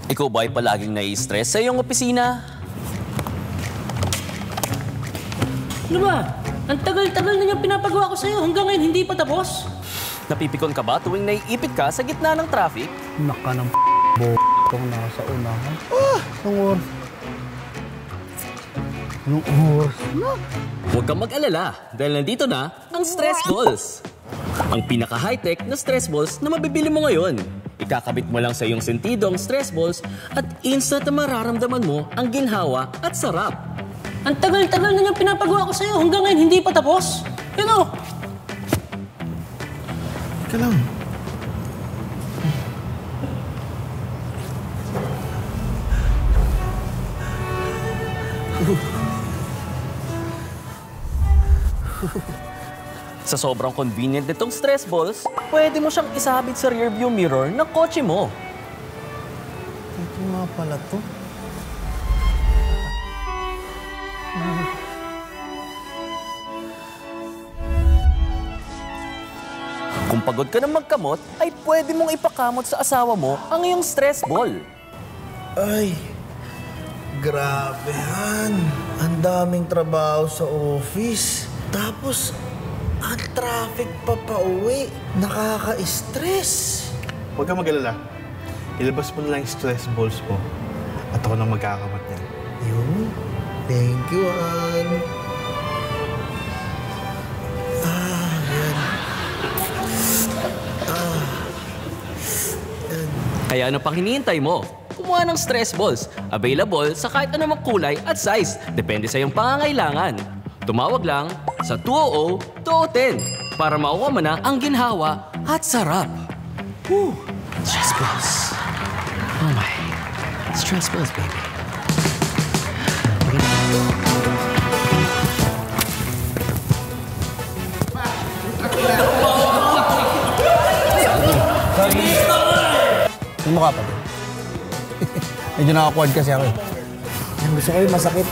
Ikaw ba ay palaging nai-stress sa iyong opisina? Ano ba? Ang tagal-tagal na niyang pinapagawa ko sa'yo. Hanggang ngayon, hindi pa tapos. Napipikon ka ba tuwing naiipit ka sa gitna ng traffic? Naka ng kung nasa unahan. Anong oras na? Huwag kang mag-alala dahil nandito na ang stress balls. Ang pinaka-high-tech na stress balls na mabibili mo ngayon. Ikakabit mo lang sa iyong sentido ang stress balls at instant na mararamdaman mo ang ginhawa at sarap. Ang tagal-tagal na niyang pinapagawa ko sa'yo. Hanggang ngayon, hindi pa tapos. Yun o. Ika lang. Sa sobrang convenient nitong stress balls, pwede mo siyang isabit sa rearview mirror ng kotse mo. Ito nga pala to. Kung pagod ka ng magkamot, ay pwede mong ipakamot sa asawa mo ang iyong stress ball. Ay, grabe han. Ang daming trabaho sa office. Tapos, ang traffic pa pauwi. Nakaka-stress. Huwag kang mag-alala. Ilabas mo na lang yung stress balls mo. At ako nang magkakamat niyan. Yun. Thank you, Han. Yan. Kaya ano pang hinihintay mo? Kumuha ng stress balls. Available sa kahit anumang kulay at size. Depende sa iyong pangangailangan. Tumawag lang sa 200-210 para makuha mo na ang ginhawa at sarap. Woo! Stress balls. Oh my. Stress balls, baby. Yung mukha pa din. Medyo nakakwad kasi ako eh. Gusto ko yung masakit.